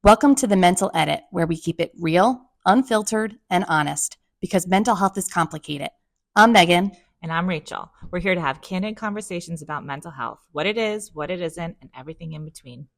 Welcome to the Mental Edit, where we keep it real, unfiltered, and honest, because mental health is complicated. I'm Meghan. And I'm Rachel. We're here to have candid conversations about mental health, what it is, what it isn't, and everything in between.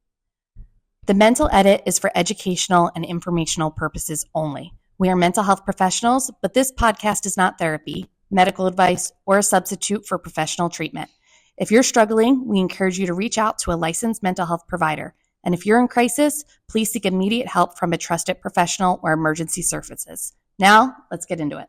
The Mental Edit is for educational and informational purposes only. We are mental health professionals, but this podcast is not therapy, medical advice, or a substitute for professional treatment. If you're struggling, we encourage you to reach out to a licensed mental health provider. And if you're in crisis, please seek immediate help from a trusted professional or emergency services. Now, let's get into it.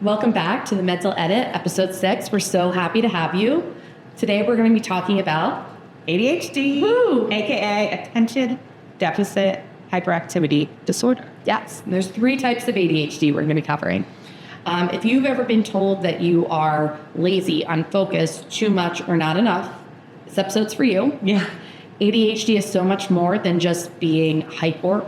Welcome back to the Mental Edit, episode 6. We're so happy to have you. Today, we're going to be talking about ADHD, aka attention deficit hyperactivity disorder. Yes, there's 3 types of ADHD we're going to be covering. If you've ever been told that you are lazy, unfocused, too much, or not enough, this episode's for you. Yeah. ADHD is so much more than just being hyper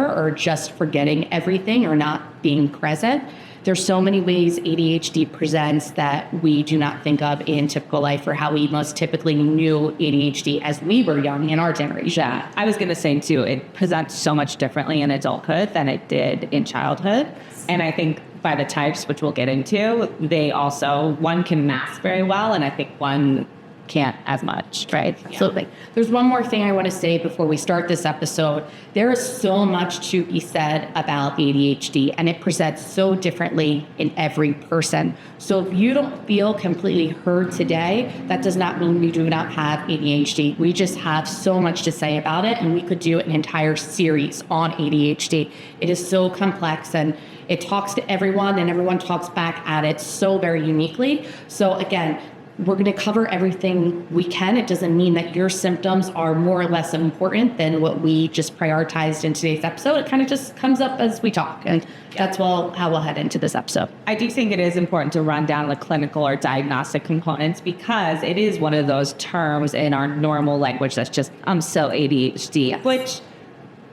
or just forgetting everything or not being present. There's so many ways ADHD presents that we do not think of in typical life, or how we most typically knew ADHD as we were young in our generation. Yeah, I was going to say too, it presents so much differently in adulthood than it did in childhood. And I think by the types, which we'll get into, they also, one can mask very well, and I think one can't as much, right? Absolutely. There's one more thing I want to say before we start this episode. There is so much to be said about ADHD, and it presents so differently in every person. So if you don't feel completely heard today, that does not mean you do not have ADHD. We just have so much to say about it, and we could do an entire series on ADHD. It is so complex, and it talks to everyone, and everyone talks back at it so very uniquely. So again, we're going to cover everything we can. It doesn't mean that your symptoms are more or less important than what we just prioritized in today's episode. It kind of just comes up as we talk, and that's how we'll head into this episode. I do think it is important to run down the clinical or diagnostic components, because it is one of those terms in our normal language that's just, I'm so ADHD, which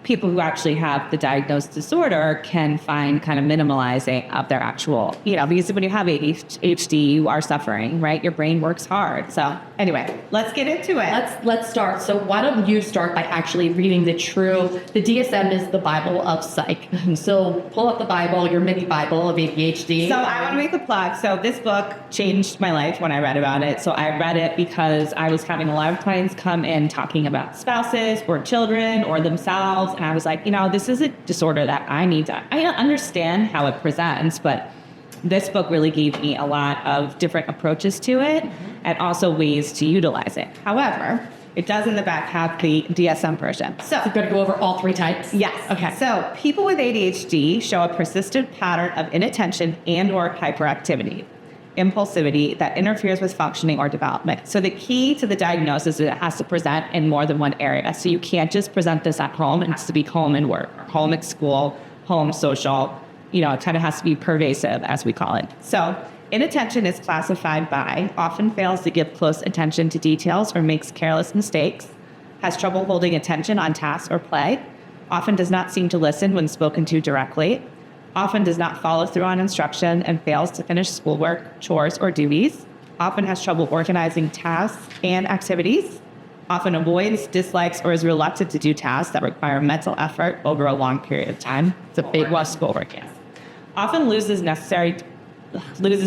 people who actually have the diagnosed disorder can find kind of minimalizing of their actual, because when you have ADHD, you are suffering, right? Your brain works hard. So anyway, let's get into it. Let's start. So why don't you start by actually reading the DSM is the Bible of psych. So pull up the Bible, your mini Bible of ADHD. So I want to make a plug. So this book changed my life when I read about it. So I read it because I was having a lot of clients come in talking about spouses or children or themselves. And I was like, this is a disorder that I understand how it presents, but this book really gave me a lot of different approaches to it, and also ways to utilize it. However, it does in the back have the DSM version. So we're going to go over all 3 types? Yes. Okay. So people with ADHD show a persistent pattern of inattention and or hyperactivity, impulsivity that interferes with functioning or development. So the key to the diagnosis is it has to present in more than one area. So you can't just present this at home. It has to be home and work, or home at school, home social. It kind of has to be pervasive, as we call it. So inattention is classified by often fails to give close attention to details or makes careless mistakes, has trouble holding attention on tasks or play, often does not seem to listen when spoken to directly, often does not follow through on instruction and fails to finish schoolwork, chores, or duties, often has trouble organizing tasks and activities, often avoids, dislikes, or is reluctant to do tasks that require mental effort over a long period of time. It's a big one, schoolwork, yes. Often loses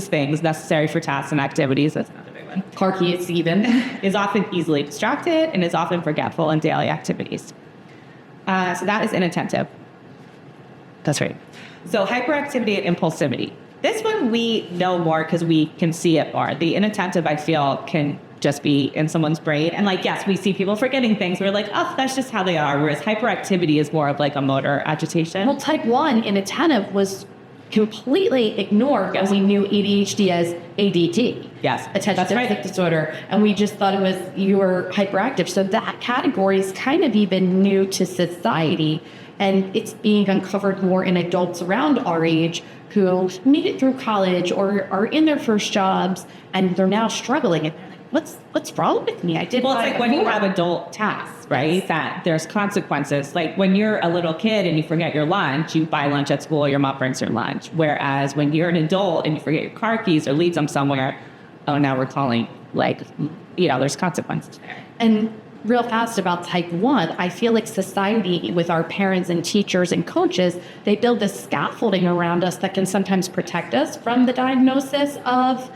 things necessary for tasks and activities. That's another big one. Car keys even. Is often easily distracted and is often forgetful in daily activities. So that is inattentive. That's right. So hyperactivity and impulsivity. This one we know more because we can see it more. The inattentive, I feel, can just be in someone's brain. And yes, we see people forgetting things. We're like, oh, that's just how they are. Whereas hyperactivity is more of like a motor agitation. Well, type 1 inattentive was completely ignored when we knew ADHD as ADD. Yes, attention deficit disorder. And we just thought it was you were hyperactive. So that category is kind of even new to society. And it's being uncovered more in adults around our age who made it through college or are in their first jobs, and they're now struggling. And what's wrong with me? It's like when you have adult tasks, right? That there's consequences. Like when you're a little kid and you forget your lunch, you buy lunch at school, your mom brings your lunch. Whereas when you're an adult and you forget your car keys or leave them somewhere, oh, now we're calling, there's consequences there. And real fast about type 1, I feel like society, with our parents and teachers and coaches, they build this scaffolding around us that can sometimes protect us from the diagnosis of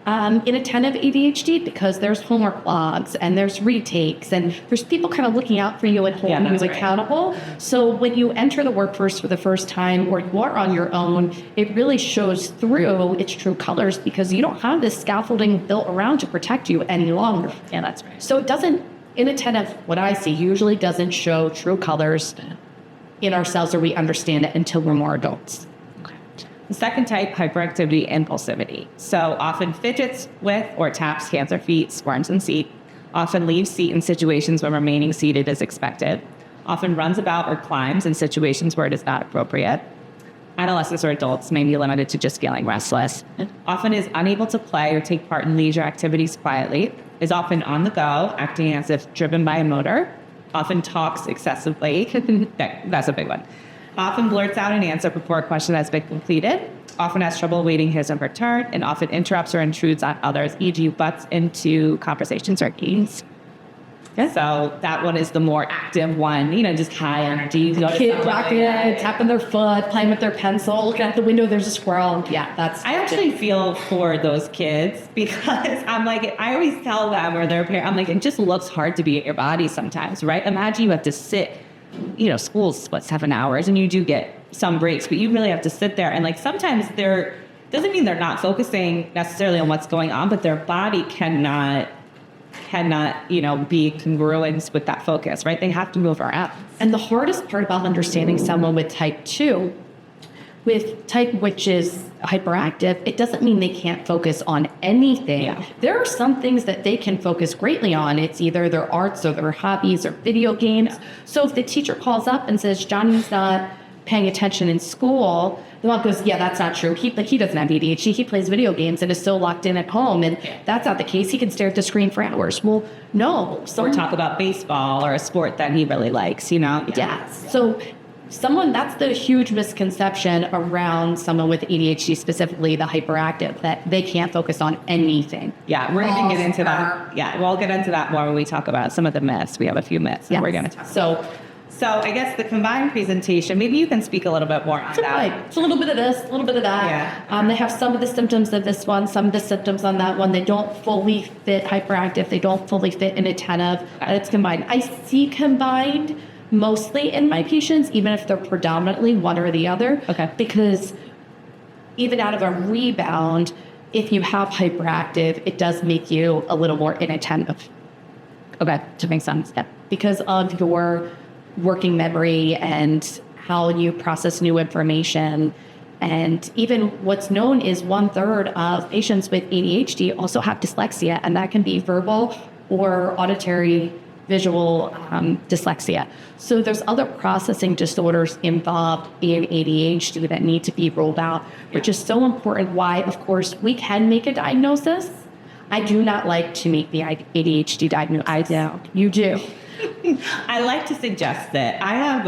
inattentive ADHD, because there's homework logs and there's retakes and there's people kind of looking out for you and holding you accountable. So when you enter the workforce for the first time, or you are on your own, it really shows through its true colors, because you don't have this scaffolding built around to protect you any longer. Yeah, that's right. So it doesn't, inattentive, what I see, usually doesn't show true colors in ourselves, or we understand it until we're more adults. The second type, hyperactivity, impulsivity. So often fidgets with or taps hands or feet, squirms in seat, often leaves seat in situations when remaining seated is expected, often runs about or climbs in situations where it is not appropriate. Adolescents or adults may be limited to just feeling restless. Often is unable to play or take part in leisure activities quietly, is often on the go, acting as if driven by a motor, often talks excessively. That's a big one. Often blurts out an answer before a question has been completed, often has trouble waiting his or her turn, and often interrupts or intrudes on others, e.g. butts into conversations or games. Yeah. So that one is the more active one, just high energy. Kid rocking it, tapping their foot, playing with their pencil, looking out the window, there's a squirrel. Yeah, that's... I actually feel for those kids, because I'm like, I always tell them, or their parents, I'm like, it just looks hard to be at your body sometimes, right? Imagine you have to sit, school's 7 hours, and you do get some breaks, but you really have to sit there. And like sometimes doesn't mean they're not focusing necessarily on what's going on, but their body cannot, be congruent with that focus, right? They have to move around. And the hardest part about understanding someone with type 2, with type which is hyperactive, it doesn't mean they can't focus on anything. Yeah. There are some things that they can focus greatly on. It's either their arts or their hobbies or video games. Yeah. So if the teacher calls up and says, Johnny's not paying attention in school, the mom goes, yeah, that's not true. He doesn't have ADHD. He plays video games and is still locked in at home. And that's not the case. He can stare at the screen for hours. Well, no. Or talk about baseball or a sport that he really likes, Yeah. So that's the huge misconception around someone with ADHD, specifically the hyperactive, that they can't focus on anything. Yeah, we're going to get into that. Yeah, we'll get into that more when we talk about some of the myths. We have a few myths that we're going to talk about. So I guess the combined presentation, maybe you can speak a little bit more on that. Right. It's a little bit of this, a little bit of that. Yeah. They have some of the symptoms of this one, some of the symptoms on that one. They don't fully fit hyperactive. They don't fully fit inattentive. It's combined. I see combined mostly in my patients, even if they're predominantly one or the other. Okay. Because even out of a rebound, if you have hyperactive, it does make you a little more inattentive. Okay, to make sense. Yeah. Because of your working memory and how you process new information. And even what's known is 1/3 of patients with ADHD also have dyslexia, and that can be verbal or auditory visual dyslexia. So there's other processing disorders involved in ADHD that need to be rolled out, which is so important. Why, of course, we can make a diagnosis. I do not like to make the ADHD diagnosis. I do. You do. I like to suggest that. I have,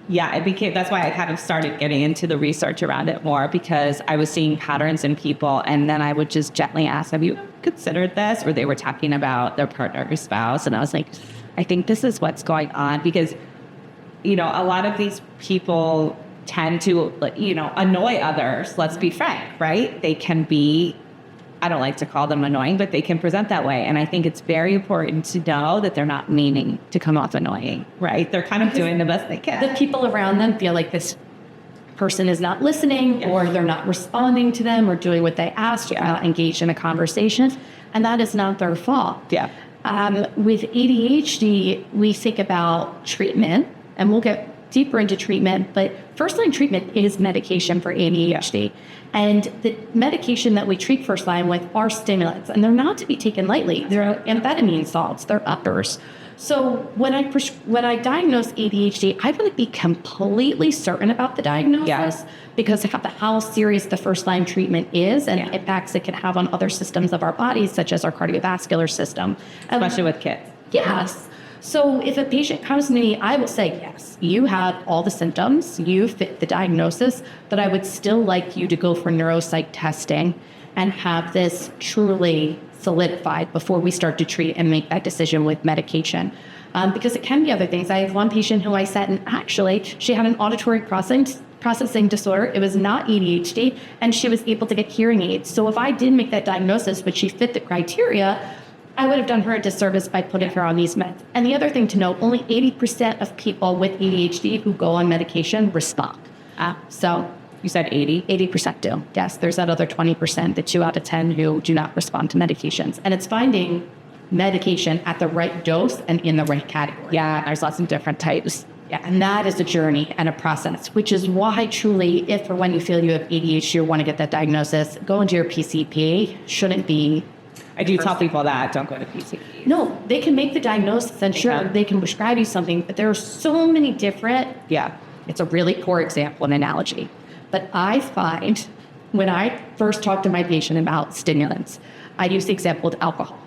that's why I kind of started getting into the research around it more, because I was seeing patterns in people, and then I would just gently ask, have you considered this? Or they were talking about their partner or spouse, and I was like, I think this is what's going on, because, a lot of these people tend to, annoy others. Let's be frank, right? They can be, I don't like to call them annoying, but they can present that way. And I think it's very important to know that they're not meaning to come off annoying, right? They're kind of doing the best they can. The people around them feel like this person is not listening, or they're not responding to them or doing what they asked, or not engaged in a conversation. And that is not their fault. Yeah. With ADHD, we think about treatment, and we'll get deeper into treatment, but first-line treatment is medication for ADHD. And the medication that we treat first line with are stimulants, and they're not to be taken lightly. They're amphetamine salts, they're uppers. So when I diagnose ADHD, I want to be completely certain about the diagnosis, because of how serious the first-line treatment is and impacts it can have on other systems of our bodies, such as our cardiovascular system. Especially with kids. Yes. So if a patient comes to me, I will say, yes, you have all the symptoms, you fit the diagnosis, but I would still like you to go for neuropsych testing and have this truly solidified before we start to treat and make that decision with medication. Because it can be other things. I have one patient who I sat and actually, she had an auditory processing disorder. It was not ADHD, and she was able to get hearing aids. So if I did make that diagnosis, but she fit the criteria, I would have done her a disservice by putting her on these meds. And the other thing to note, only 80% of people with ADHD who go on medication respond. So You said 80? 80% do. Yes, there's that other 20%, the 2 out of 10 who do not respond to medications. And it's finding medication at the right dose and in the right category. Yeah, there's lots of different types. Yeah, and that is a journey and a process, which is why truly, if or when you feel you have ADHD or want to get that diagnosis, go into your PCP. Shouldn't be. I do tell people that, don't go to PCP. No, they can make the diagnosis and sure, they can prescribe you something, but there are so many different. Yeah. It's a really poor example and analogy. But I find when I first talk to my patient about stimulants, I use the example of alcohol.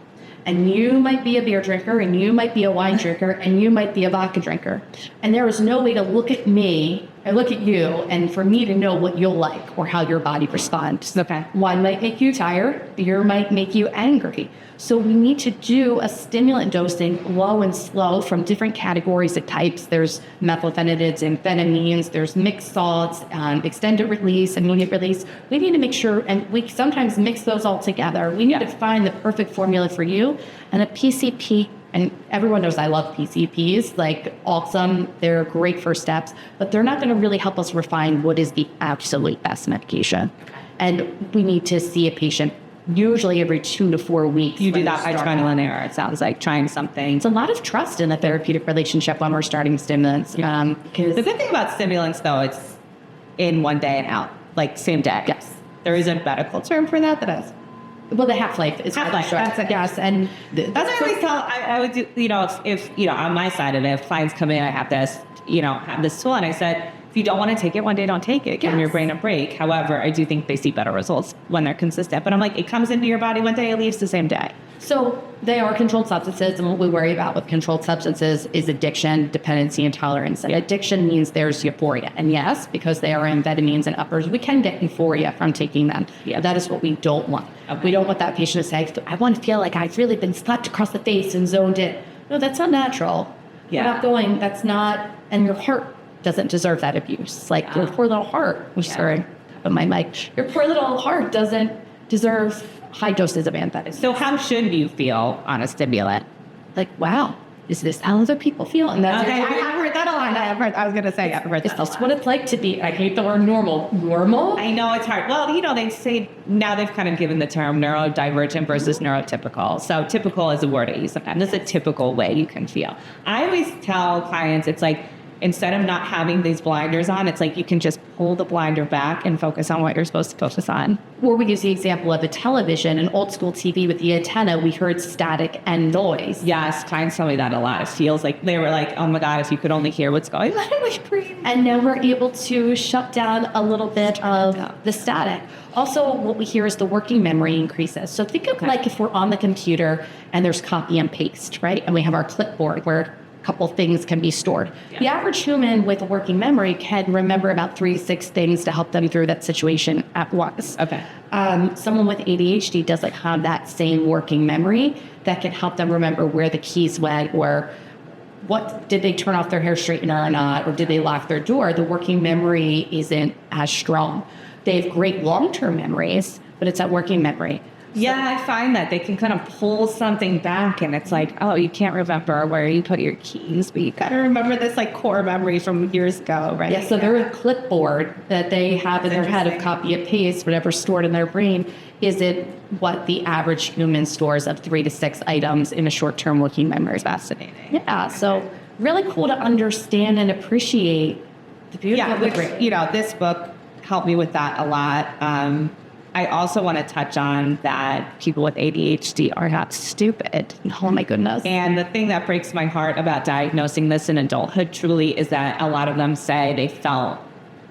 And you might be a beer drinker, and you might be a wine drinker, and you might be a vodka drinker. And there is no way to look at me and look at you and for me to know what you'll like or how your body responds. Okay. One might make you tired, beer might make you angry. So we need to do a stimulant dosing low and slow from different categories of types. There's methylphenidates, amphetamines, there's mixed salts, extended release, immediate release. We need to make sure, and we sometimes mix those all together. We need to find the perfect formula for you. And a PCP, and everyone knows I love PCPs, like awesome, they're great first steps, but they're not going to really help us refine what is the absolute best medication. And we need to see a patient usually every 2 to 4 weeks. You do that by trial and error. It sounds like trying something. It's a lot of trust in the therapeutic relationship when we're starting stimulants. Because The good thing about stimulants, though, it's in one day and out, like same day. Yes. There is a medical term for that that is. well, the half-life is Half-life, short. that's it. Yes, and That's what I always tell. I would do. If on my side of it, if clients come in, I have this, have this tool, and I said, if you don't want to take it one day, don't take it. Give your brain a break. However, I do think they see better results when they're consistent. But I'm like, it comes into your body one day, it leaves the same day. So they are controlled substances, and what we worry about with controlled substances is addiction, dependency, and tolerance. And addiction means there's euphoria. And yes, because they are amphetamines and uppers, we can get euphoria from taking them. Yeah, that is what we don't want. Okay. We don't want that patient to say, I want to feel like I've really been slapped across the face and zoned in. No, that's not natural. Yeah. We're not going, that's not, and your heart doesn't deserve that abuse. Like your poor little heart, sorry, but my mic, your poor little heart doesn't deserve high doses of amphetamines. So how should you feel on a stimulant? Like, wow, is this how other people feel? And that's Okay, I've heard that a lot. I was going to say, I've heard is that. this what it's like to be, I hate the word normal. Normal? I know it's hard. Well, they say now they've kind of given the term neurodivergent versus neurotypical. So typical is a word I use sometimes. That's a typical way you can feel. I always tell clients, it's like, instead of not having these blinders on, it's like you can just pull the blinder back and focus on what you're supposed to focus on. Or we use the example of a television, an old school TV with the antenna, we heard static and noise. Yes, clients tell me that a lot. It feels like they were like, oh my God, if you could only hear what's going on. And now we're able to shut down a little bit of the static. Also, what we hear is the working memory increases. So think of like if we're on the computer and there's copy and paste, right? And we have our clipboard where couple things can be stored. Yeah. The average human with a working memory can remember about 3 to 6 things to help them through that situation at once. Okay. Someone with ADHD doesn't have that same working memory that can help them remember where the keys went or what did they turn off their hair straightener or not, or did they lock their door. The working memory isn't as strong. They have great long-term memories, but it's that working memory. Yeah, I find that they can kind of pull something back and it's like, oh, you can't remember where you put your keys, but you got to remember this like core memory from years ago, right? Yeah, so their clipboard that they have in their head of copy and paste, whatever's stored in their brain, is it what the average human stores of 3 to 6 items in a short-term working memory. Is fascinating. Yeah, so really cool to understand and appreciate the beauty of the brain. This book helped me with that a lot. I also want to touch on that people with ADHD are not stupid. Oh my goodness. And the thing that breaks my heart about diagnosing this in adulthood truly is that a lot of them say they felt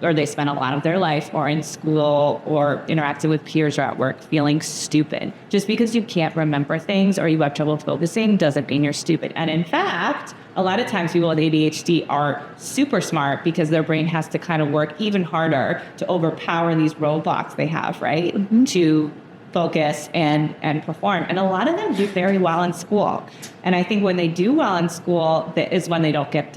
or they spent a lot of their life or in school or interacting with peers or at work feeling stupid. Just because you can't remember things or you have trouble focusing doesn't mean you're stupid. And in fact, a lot of times people with ADHD are super smart because their brain has to kind of work even harder to overpower these roadblocks they have, right? Mm-hmm. To focus and perform. And a lot of them do very well in school. And I think when they do well in school, that is when they don't get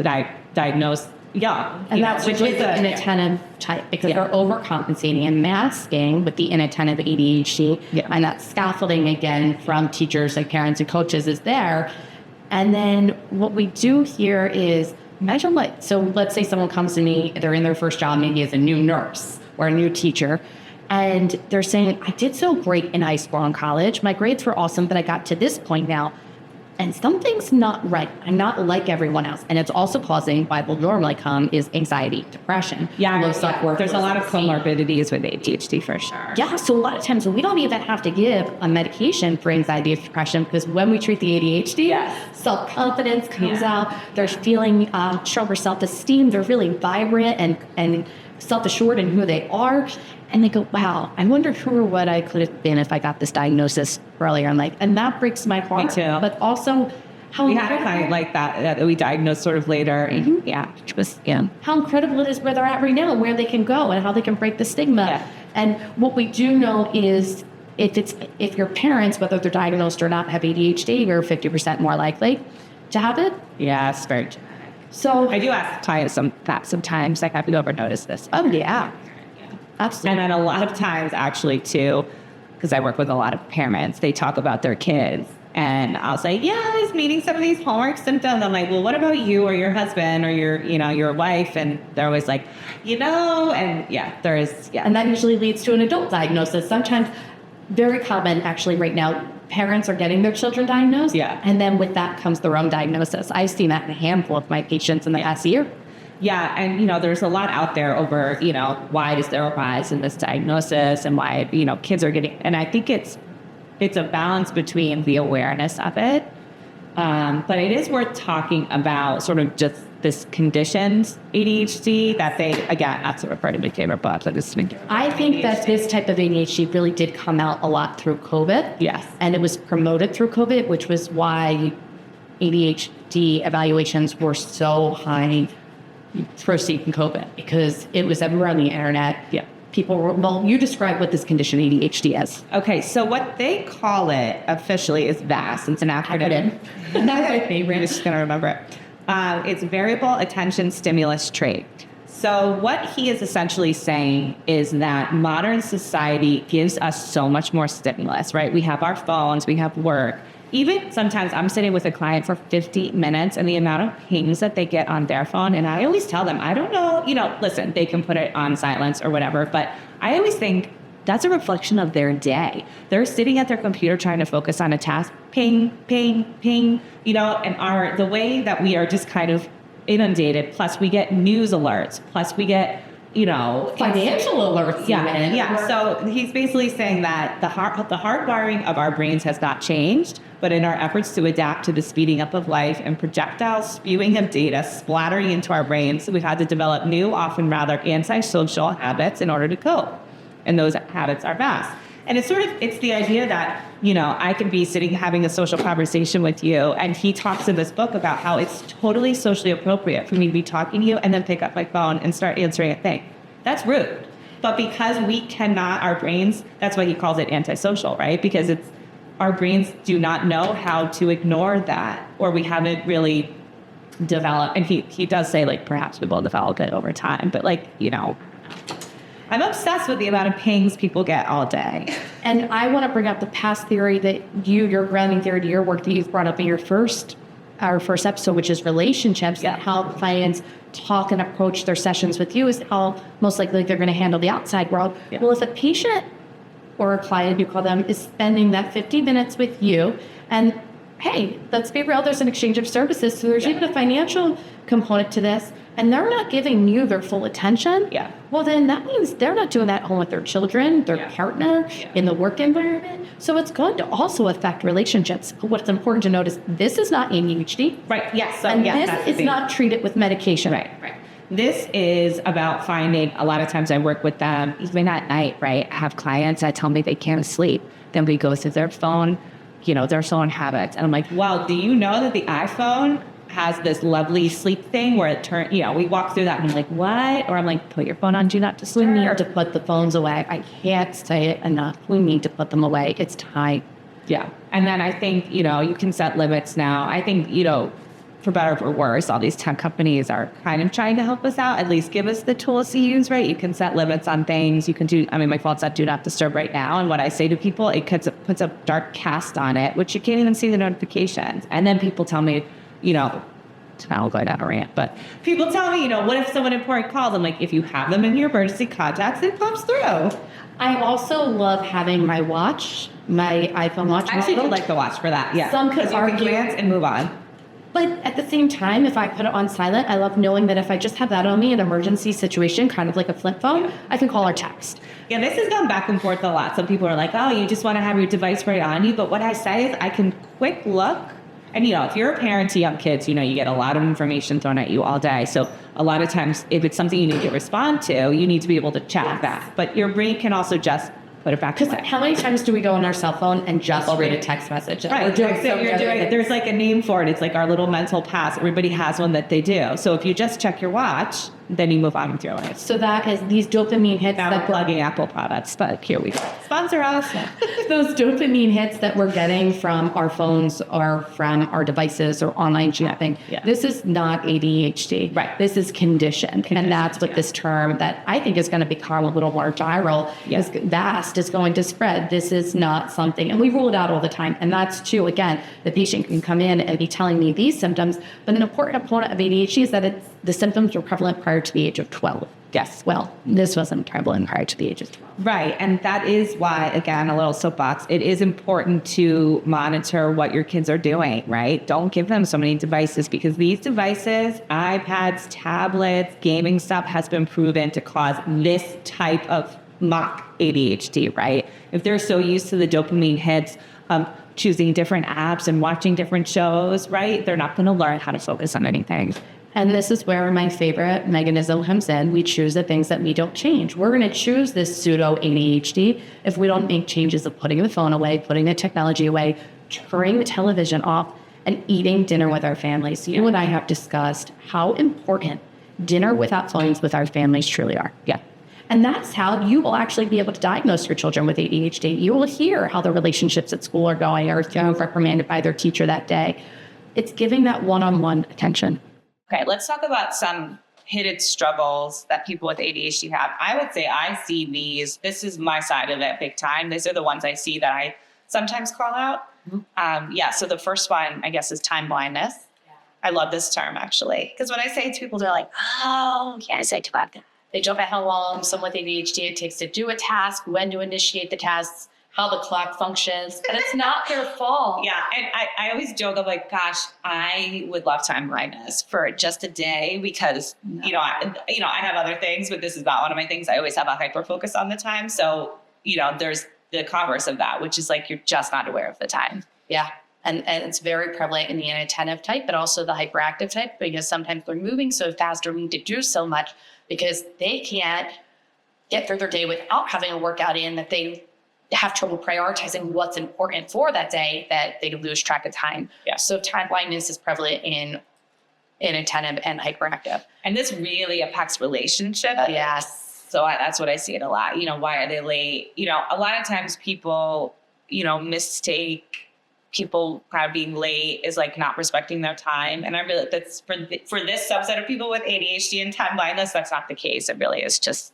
diagnosed young. And that's which is an inattentive type, because they're overcompensating and masking with the inattentive ADHD. And that scaffolding again from teachers and parents and coaches is there. And then what we do here is imagine so let's say someone comes to me, they're in their first job, maybe as a new nurse or a new teacher, and they're saying, I did so great in high school and college. My grades were awesome, but I got to this point now, and something's not right. I'm not like everyone else. And it's also causing why will normally come is anxiety, depression. Low self-worth. There's a lot of comorbidities with ADHD for sure. Yeah, so a lot of times we don't even have to give a medication for anxiety or depression, because when we treat the ADHD, self-confidence comes out. They're feeling stronger self-esteem. They're really vibrant and self-assured in who they are. And they go, wow, I wonder who or what I could have been if I got this diagnosis earlier. I'm like, and that breaks my heart. Me too. But also, how we had a client like that we diagnosed sort of later. Which was, how incredible it is where they're at right now and where they can go and how they can break the stigma. And what we do know is if your parents, whether they're diagnosed or not, have ADHD, you're 50% more likely to have it. Yeah, it's very genetic. So I do ask clients sometimes, like, have you ever noticed this? Oh, yeah. Absolutely. And then a lot of times, actually, too, because I work with a lot of parents, they talk about their kids. And I'll say, I was meeting some of these hallmark symptoms. I'm like, well, what about you or your husband or your wife? And they're always like, and there is, And that usually leads to an adult diagnosis. Sometimes, very common, actually, right now, parents are getting their children diagnosed. And then with that comes their own diagnosis. I've seen that in a handful of my patients in the past year. Yeah, and there's a lot out there over why is there a rise in this diagnosis and why kids are getting, and I think it's a balance between the awareness of it, but it is worth talking about sort of just this conditioned ADHD that they, again, that's a part of my favorite book. I think that this type of ADHD really did come out a lot through COVID. Yes, and it was promoted through COVID, which was why ADHD evaluations were so high proceed from COVID, because it was everywhere on the internet. People were, well, you describe what this condition ADHD is. Okay, so what they call it officially is VAS. It's an acronym. That's my favorite. I'm just going to remember it. It's variable attention stimulus trait. So what he is essentially saying is that modern society gives us so much more stimulus, right? We have our phones, we have work. Even sometimes I'm sitting with a client for 50 minutes and the amount of pings that they get on their phone. And I always tell them, I don't know, listen, they can put it on silence or whatever. But I always think that's a reflection of their day. They're sitting at their computer trying to focus on a task, ping, ping, ping, and the way that we are just kind of inundated. Plus we get news alerts. Plus we get financial alerts. So he's basically saying that the hardwiring of our brains has not changed, but in our efforts to adapt to the speeding up of life and projectile spewing of data splattering into our brains, we've had to develop new, often rather antisocial habits in order to cope. And those habits are vast. And it's the idea that, I could be sitting having a social conversation with you, and he talks in this book about how it's totally socially appropriate for me to be talking to you and then pick up my phone and start answering a thing. That's rude. But because we cannot, our brains, that's why he calls it antisocial, right? Because our brains do not know how to ignore that, or we haven't really developed. And he does say, like, perhaps we will develop it over time, but I'm obsessed with the amount of pings people get all day. And I want to bring up the past theory that your grounding theory to your work that you've brought up in our first episode, which is relationships, and how clients talk and approach their sessions with you is how most likely they're going to handle the outside world. Well, if a patient or a client, you call them, is spending that 50 minutes with you, and hey, let's be real, there's an exchange of services, so there's even a financial component to this, and they're not giving you their full attention, well, then that means they're not doing that home with their children, their partner, in the work environment. So it's going to also affect relationships. What's important to note is this is not ADHD. Right, yes. And this is not treated with medication. Right. This is about finding, a lot of times I work with them, even at night, right? I have clients that tell me they can't sleep. Then we go through their phone, their phone habits. And I'm like, well, do you know that the iPhone has this lovely sleep thing where it turns, we walk through that and I'm like, what? Or I'm like, put your phone on, do not disturb. We need to put the phones away. I can't say it enough. We need to put them away. It's time. Yeah. And then I think, you can set limits now. I think, for better or for worse, all these tech companies are kind of trying to help us out, at least give us the tools to use, right? You can set limits on things. You can my phone's set do not disturb right now. And what I say to people, it puts a dark cast on it, which you can't even see the notifications. And then people tell me, I'll go down a rant, but people tell me, what if someone important calls? I'm like, if you have them in your emergency contacts, it comes through. I also love having my watch, my iPhone watch. I actually do like the watch for that. Yeah. Some could argue glance and move on. But at the same time, if I put it on silent, I love knowing that if I just have that on me in an emergency situation, kind of like a flip phone, I can call or text. Yeah, this has gone back and forth a lot. Some people are like, oh, you just want to have your device right on you. But what I say is I can quick look. And, if you're a parent to young kids, you get a lot of information thrown at you all day. So a lot of times, if it's something you need to respond to, you need to be able to check that. But your brain can also just put it back. Because how many times do we go on our cell phone and just read a text message? Right. There's like a name for it. It's like our little mental pass. Everybody has one that they do. So if you just check your watch, then you move on with your life. So that is these dopamine hits. Now we're plugging Apple products, but here we go. Sponsor us. Those dopamine hits that we're getting from our phones or from our devices or online shopping. Yeah. This is not ADHD. Right. This is conditioned. And that's what this term that I think is going to become a little more viral is vast is going to spread. This is not something, and we rule it out all the time. And that's too, again, the patient can come in and be telling me these symptoms, but an important component of ADHD is that the symptoms were prevalent prior to the age of 12. Yes. Well, this wasn't prevalent prior to the age of 12. Right. And that is why, again, a little soapbox, it is important to monitor what your kids are doing, right? Don't give them so many devices because these devices, iPads, tablets, gaming stuff has been proven to cause this type of mock ADHD, right? If they're so used to the dopamine hits, choosing different apps and watching different shows, right? They're not going to learn how to focus on anything. And this is where my favorite mechanism comes in. We choose the things that we don't change. We're going to choose this pseudo ADHD if we don't make changes of putting the phone away, putting the technology away, turning the television off, and eating dinner with our families. You and I have discussed how important dinner without phones with our families truly are. Yeah. And that's how you will actually be able to diagnose your children with ADHD. You will hear how the relationships at school are going or if they're reprimanded by their teacher that day. It's giving that one-on-one attention. Okay, let's talk about some hidden struggles that people with ADHD have. I would say I see these. This is my side of it big time. These are the ones I see that I sometimes call out. So the first one, I guess, is time blindness. Yeah. I love this term, actually. Because when I say it to people, they're like, oh, yeah, I say too bad. They jump at how long someone with ADHD it takes to do a task, when to initiate the tasks, how the clock functions, and it's not their fault. Yeah, and I always joke, I'm like, gosh, I would love time blindness for just a day because, I have other things, but this is not one of my things. I always have a hyper focus on the time. So, there's the converse of that, which is like, you're just not aware of the time. Yeah. And it's very prevalent in the inattentive type, but also the hyperactive type, because sometimes they're moving so fast or need to do so much because they can't get through their day without having a workout in that they have trouble prioritizing what's important for that day that they lose track of time. Yeah. So time blindness is prevalent in inattentive and hyperactive. And this really impacts relationships. Yes. So that's what I see it a lot. Why are they late? A lot of times people, mistake people kind of being late is like not respecting their time. And I really, that's for this subset of people with ADHD and time blindness, that's not the case. It really is just,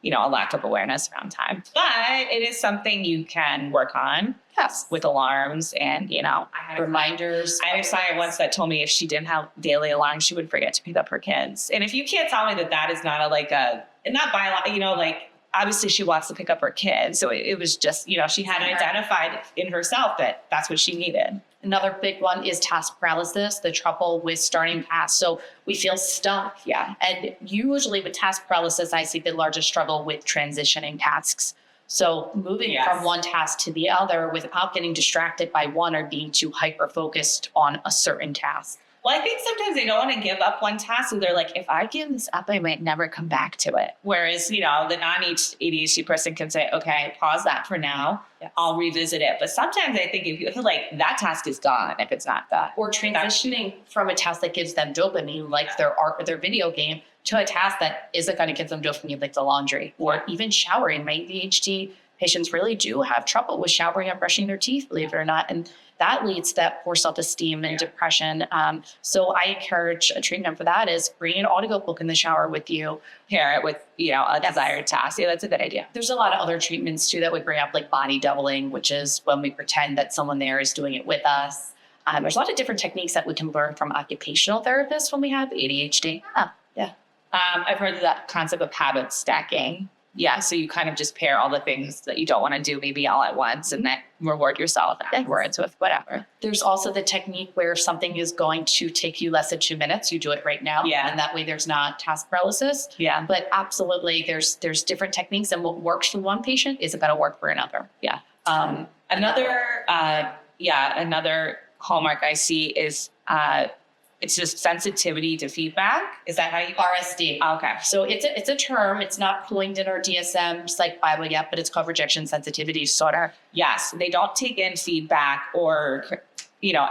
a lack of awareness around time. But it is something you can work on. Yes. With alarms and, I had reminders. I had a client once that told me if she didn't have daily alarms, she would forget to pick up her kids. And if you can't tell me that is not not by, obviously she wants to pick up her kids. So it was just, she hadn't identified in herself that that's what she needed. Another big one is task paralysis, the trouble with starting tasks. So we feel stuck. Yeah. And usually with task paralysis, I see the largest struggle with transitioning tasks. So moving from one task to the other without getting distracted by one or being too hyper-focused on a certain task. Well, I think sometimes they don't want to give up one task. So they're like, if I give this up, I might never come back to it. Whereas, the non-ADHD person can say, okay, pause that for now. Yes. I'll revisit it. But sometimes I think if you feel like that task is gone, if it's not that. Or transitioning from a task that gives them dopamine, like their art or their video game, to a task that isn't going to give them dopamine, like the laundry or even showering. My ADHD patients really do have trouble with showering and brushing their teeth, believe it or not. And that leads to that poor self-esteem and depression. So I encourage a treatment for that is bring an audiobook in the shower with you. Pair it with, a desired task. Yeah, that's a good idea. There's a lot of other treatments too that would bring up, like body doubling, which is when we pretend that someone there is doing it with us. There's a lot of different techniques that we can learn from occupational therapists when we have ADHD. I've heard that concept of habit stacking. Yeah, so you kind of just pair all the things that you don't want to do maybe all at once and then reward yourself afterwards with whatever. There's also the technique where if something is going to take you less than 2 minutes, you do it right now. Yeah. And that way there's not task paralysis. Yeah. But absolutely, there's different techniques, and what works for one patient isn't going to work for another. Yeah. Another hallmark I see is it's just sensitivity to feedback. Is that how you RSD. Okay. So it's a term. It's not coined in our DSM psych Bible yet, but it's called rejection sensitivity disorder. Yes, they don't take in feedback or,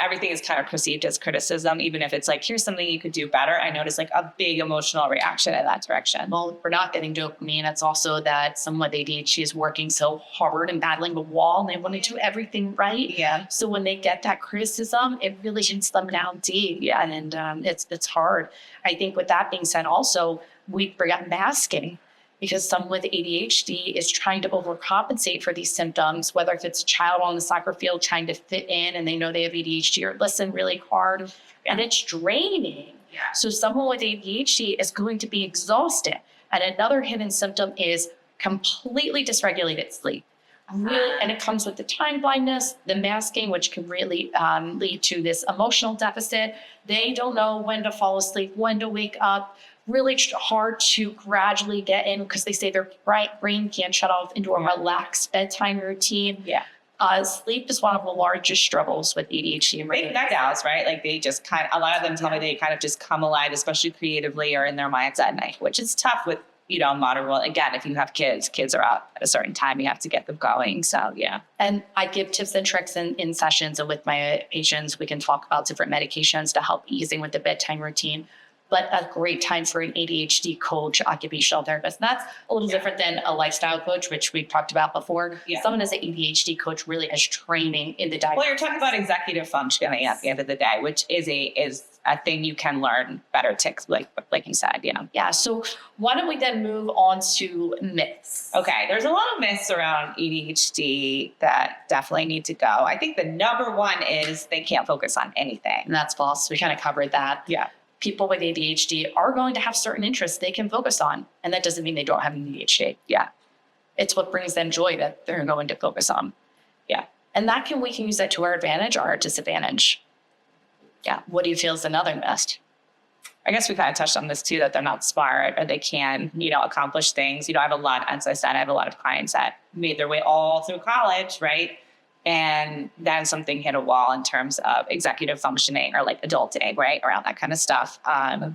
everything is kind of perceived as criticism, even if it's like, here's something you could do better. I notice like a big emotional reaction in that direction. Well, if we're not getting dopamine, it's also that someone with ADHD is working so hard and battling a wall and they want to do everything right. Yeah. So when they get that criticism, it really hits them down deep. Yeah. And it's hard. I think with that being said, also, we forgot masking. Because someone with ADHD is trying to overcompensate for these symptoms, whether if it's a child on the soccer field trying to fit in and they know they have ADHD or listen really hard, and it's draining. Yeah. So someone with ADHD is going to be exhausted. And another hidden symptom is completely dysregulated sleep. Really, and it comes with the time blindness, the masking, which can really lead to this emotional deficit. They don't know when to fall asleep, when to wake up. Really hard to gradually get in because they say their brain can't shut off into a relaxed bedtime routine. Yeah. Sleep is one of the largest struggles with ADHD. Big night owls, right? Like they just a lot of them tell me they kind of just come alive, especially creatively or in their minds at night, which is tough with, modern world. Again, if you have kids are up at a certain time, you have to get them going. So, yeah. And I give tips and tricks in sessions, and with my patients, we can talk about different medications to help easing with the bedtime routine. But a great time for an ADHD coach, occupational therapist. And that's a little different than a lifestyle coach, which we've talked about before. Yeah. Someone as an ADHD coach really has training in the diagnosis. Well, you're talking about executive functioning at the end of the day, which is a thing you can learn better ticks, like you said, Yeah. So why don't we then move on to myths? Okay. There's a lot of myths around ADHD that definitely need to go. I think the number one is they can't focus on anything. And that's false. We kind of covered that. Yeah. People with ADHD are going to have certain interests they can focus on. And that doesn't mean they don't have ADHD. Yeah. It's what brings them joy that they're going to focus on. Yeah. And we can use that to our advantage or our disadvantage. Yeah. What do you feel is another myth? I guess we kind of touched on this too, that they're not smart or they can, accomplish things. I have a lot of clients that made their way all through college, right? And then something hit a wall in terms of executive functioning or like adulting, right? Around that kind of stuff.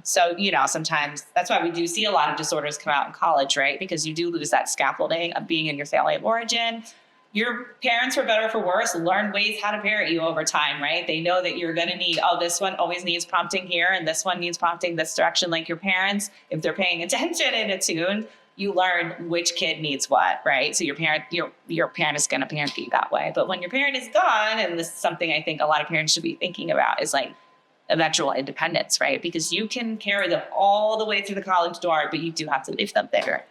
So, sometimes that's why we do see a lot of disorders come out in college, right? Because you do lose that scaffolding of being in your family of origin. Your parents, for better or for worse, learn ways how to parent you over time, right? They know that you're going to need, this one always needs prompting here and this one needs prompting this direction, like your parents. If they're paying attention and attuned, you learn which kid needs what, right? So your parent is going to parent you that way. But when your parent is gone, and this is something I think a lot of parents should be thinking about, is like eventual independence, right? Because you can carry them all the way through the college door, but you do have to leave them there.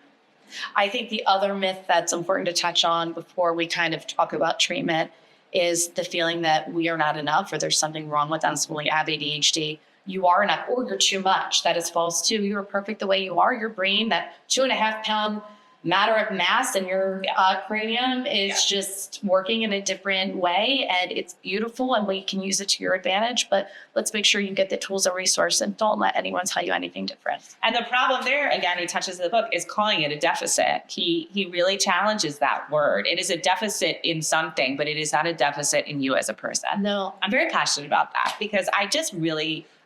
I think the other myth that's important to touch on before we kind of talk about treatment is the feeling that we are not enough or there's something wrong with us when we have ADHD. You are enough or you're too much. That is false too. You are perfect the way you are. Your brain, that 2.5 pound matter of mass in your cranium is just working in a different way, and it's beautiful and we can use it to your advantage, but let's make sure you get the tools and resources and don't let anyone tell you anything different. And the problem there, again, he touches in the book, is calling it a deficit. He really challenges that word. It is a deficit in something, but it is not a deficit in you as a person. No. I'm very passionate about that because I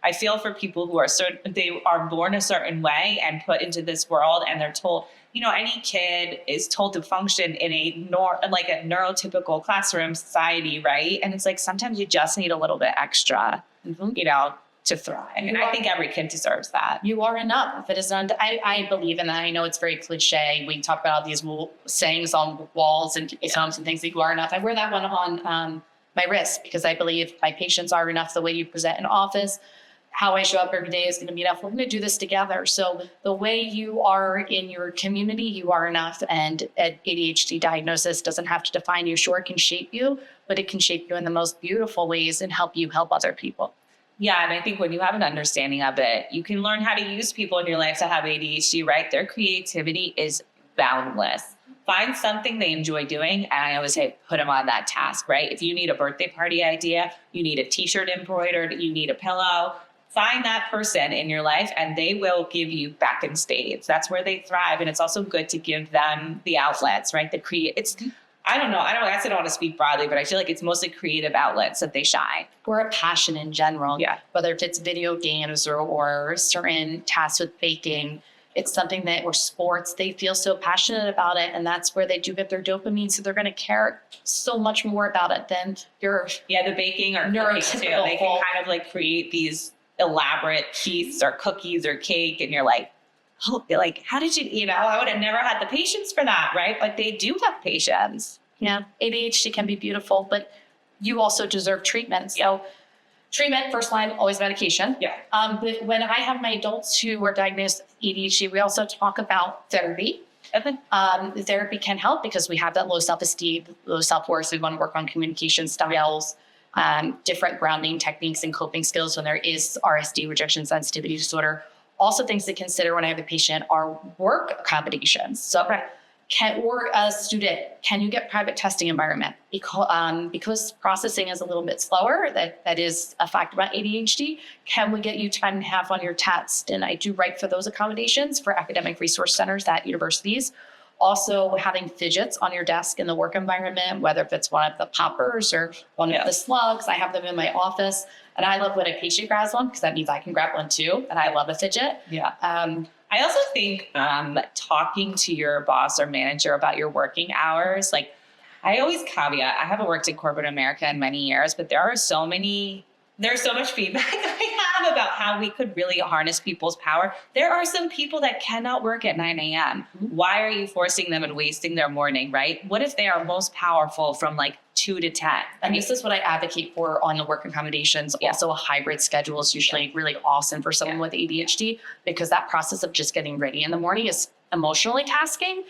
I feel for people who are they are born a certain way and put into this world, and they're told, any kid is told to function in a neurotypical classroom society, right? And it's like, sometimes you just need a little bit extra, to thrive. And I think every kid deserves that. You are enough. If it is not, I believe in that. I know it's very cliche. We talk about all these sayings on walls and homes and things that you are enough. I wear that one on my wrist because I believe my patients are enough. The way you present in office, how I show up every day is going to be enough. We're going to do this together. So the way you are in your community, you are enough. And an ADHD diagnosis doesn't have to define you. Sure, it can shape you, but it can shape you in the most beautiful ways and help you help other people. Yeah, and I think when you have an understanding of it, you can learn how to use people in your life that have ADHD, right? Their creativity is boundless. Find something they enjoy doing, and I always say, put them on that task, right? If you need a birthday party idea, you need a t-shirt embroidered, you need a pillow, find that person in your life, and they will give you back in spades. That's where they thrive, and it's also good to give them the outlets, right? I don't know. I guess I don't want to speak broadly, but I feel like it's mostly creative outlets that they shine. Or a passion in general. Yeah. Whether it's video games or certain tasks with baking, it's something or sports, they feel so passionate about it. And that's where they do get their dopamine. So they're going to care so much more about it than your the baking or cooking too. They can kind of like create these elaborate feasts or cookies or cake. And you're like, how did you, I would have never had the patience for that, right? But they do have patience. Yeah, ADHD can be beautiful, but you also deserve treatment. So treatment, first line, always medication. Yeah. But when I have my adults who are diagnosed with ADHD, we also talk about therapy. Okay. Therapy can help because we have that low self-esteem, low self-worth. So we want to work on communication styles, different grounding techniques and coping skills when there is RSD, rejection sensitivity disorder. Also things to consider when I have a patient are work accommodations. So or a student, can you get private testing environment? Because processing is a little bit slower, that is a fact about ADHD. Can we get you time and a half on your test? And I do write for those accommodations for academic resource centers at universities. Also having fidgets on your desk in the work environment, whether if it's one of the poppers or one of the slugs, I have them in my office. And I love when a patient grabs one because that means I can grab one too. And I love a fidget. Yeah. I also think talking to your boss or manager about your working hours, like I always caveat, I haven't worked in corporate America in many years, but there's so much feedback I have about how we could really harness people's power. There are some people that cannot work at 9 a.m. Why are you forcing them and wasting their morning, right? What if they are most powerful from like 2 to 10? And this is what I advocate for on the work accommodations. Yeah. Also, a hybrid schedule is usually really awesome for someone with ADHD because that process of just getting ready in the morning is emotionally taxing.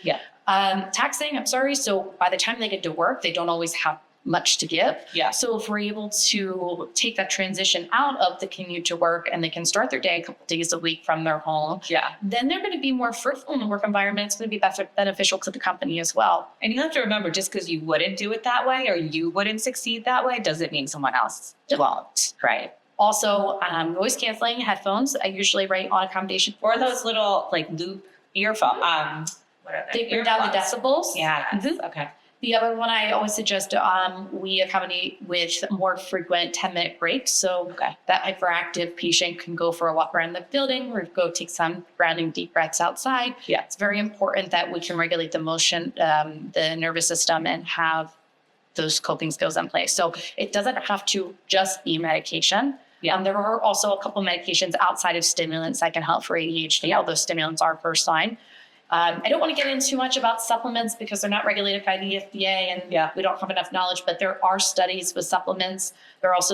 So by the time they get to work, they don't always have much to give. Yeah. So if we're able to take that transition out of the commute to work and they can start their day a couple days a week from their home, then they're going to be more fruitful in the work environment. It's going to be beneficial to the company as well. And you have to remember, just because you wouldn't do it that way or you wouldn't succeed that way doesn't mean someone else won't. Right. Also, noise canceling headphones. I usually write on accommodation. Or those little like loop earphones. What are they? They bring down the decibels. Yeah. Okay. The other one I always suggest we accommodate with more frequent 10-minute breaks. So that hyperactive patient can go for a walk around the building or go take some grounding deep breaths outside. Yeah. It's very important that we can regulate the motion, the nervous system, and have those coping skills in place. So it doesn't have to just be medication. Yeah. There are also a couple of medications outside of stimulants that can help for ADHD, although stimulants are first line. I don't want to get into too much about supplements because they're not regulated by the FDA and we don't have enough knowledge, but there are studies with supplements. There are also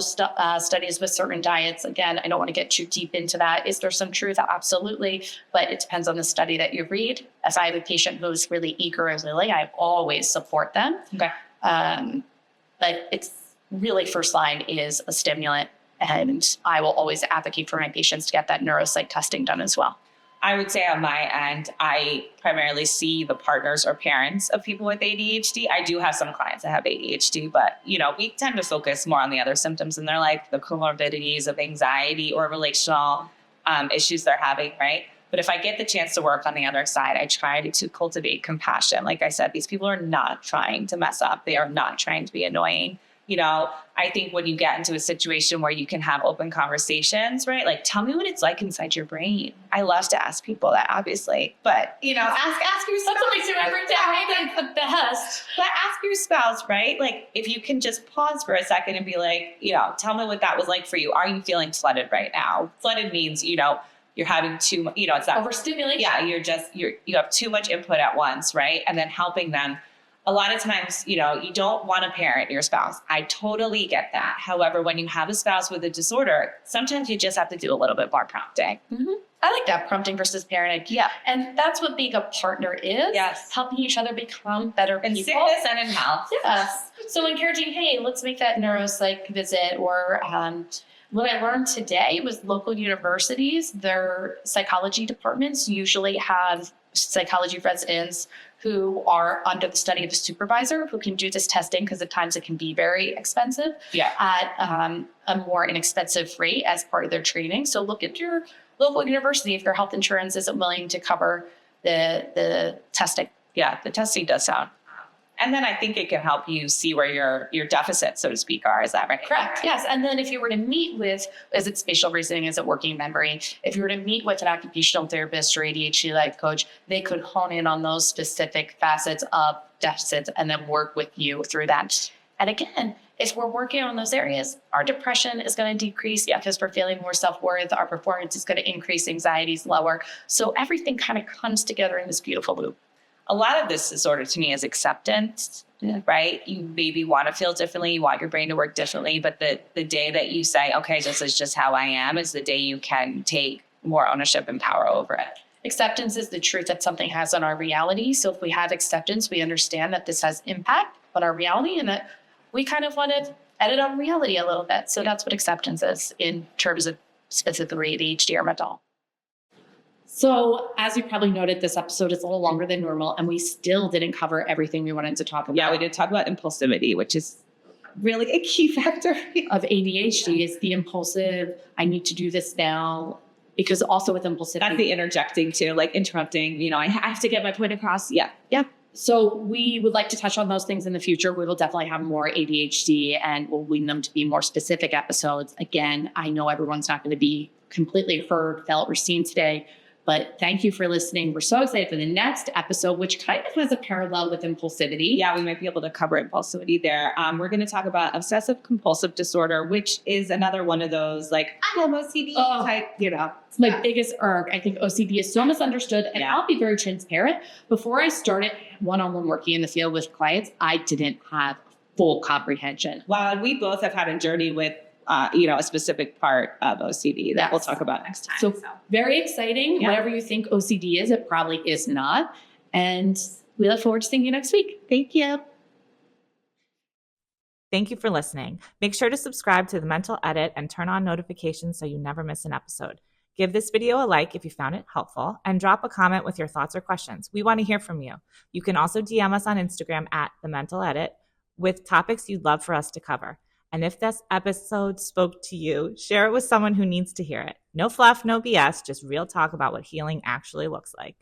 studies with certain diets. Again, I don't want to get too deep into that. Is there some truth? Absolutely. But it depends on the study that you read. If I have a patient who's really eager as Lily, I always support them. Okay. But it's really first line is a stimulant. And I will always advocate for my patients to get that neuropsych testing done as well. I would say on my end, I primarily see the partners or parents of people with ADHD. I do have some clients that have ADHD, but we tend to focus more on the other symptoms in their life, the comorbidities of anxiety or relational issues they're having, right? But if I get the chance to work on the other side, I try to cultivate compassion. Like I said, these people are not trying to mess up. They are not trying to be annoying. I think when you get into a situation where you can have open conversations, right? Like, tell me what it's like inside your brain. I love to ask people that, obviously, but ask your spouse. That's what makes you every day the best. But ask your spouse, right? Like, if you can just pause for a second and be like, tell me what that was like for you. Are you feeling flooded right now? Flooded means, you're having too much, it's not overstimulation. Yeah, you have too much input at once, right? And then helping them. A lot of times, you don't want to parent your spouse. I totally get that. However, when you have a spouse with a disorder, sometimes you just have to do a little bit more prompting. Mm-hmm. I like that, prompting versus parenting. Yeah. And that's what being a partner is. Yes. Helping each other become better people. In sickness and in health. Yes. So encouraging, hey, let's make that neuropsych visit. Or what I learned today was local universities, their psychology departments usually have psychology residents who are under the study of a supervisor who can do this testing, because at times it can be very expensive, at a more inexpensive rate as part of their training. So look at your local university if their health insurance isn't willing to cover the testing. Yeah, the testing does sound. And then I think it can help you see where your deficits, so to speak, are. Is that right? Correct. Yes. And then if you were to meet with, is it spatial reasoning? Is it working memory? If you were to meet with an occupational therapist or ADHD life coach, they could hone in on those specific facets of deficits and then work with you through that. And again, if we're working on those areas, our depression is going to decrease because we're feeling more self-worth. Our performance is going to increase. Anxiety is lower. So everything kind of comes together in this beautiful loop. A lot of this disorder to me is acceptance, right? You maybe want to feel differently, you want your brain to work differently, but the day that you say, okay, this is just how I am, is the day you can take more ownership and power over it. Acceptance is the truth that something has on our reality. So if we have acceptance, we understand that this has impact on our reality and that we kind of want to edit our reality a little bit. So that's what acceptance is in terms of specifically ADHD or mental. So as you probably noted, this episode is a little longer than normal, and we still didn't cover everything we wanted to talk about. Yeah, we did talk about impulsivity, which is really a key factor of ADHD is the impulsive, I need to do this now, because also with impulsivity. That's the interjecting too, like interrupting, I have to get my point across. Yeah. So we would like to touch on those things in the future. We will definitely have more ADHD and we'll lean them to be more specific episodes. Again, I know everyone's not going to be completely heard, felt, or seen today. But thank you for listening. We're so excited for the next episode, which kind of has a parallel with impulsivity. Yeah, we might be able to cover impulsivity there. We're going to talk about obsessive compulsive disorder, which is another one of those, like, I have OCD type, It's my biggest irk. I think OCD is so misunderstood. And I'll be very transparent. Before I started one-on-one working in the field with clients, I didn't have full comprehension. Wow, and we both have had a journey with a specific part of OCD that we'll talk about next time. So very exciting. Yeah. Whatever you think OCD is, it probably is not. And we look forward to seeing you next week. Thank you. Thank you for listening. Make sure to subscribe to The Mental Edit and turn on notifications so you never miss an episode. Give this video a like if you found it helpful, and drop a comment with your thoughts or questions. We want to hear from you. You can also DM us on Instagram at The Mental Edit with topics you'd love for us to cover. And if this episode spoke to you, share it with someone who needs to hear it. No fluff, no BS, just real talk about what healing actually looks like.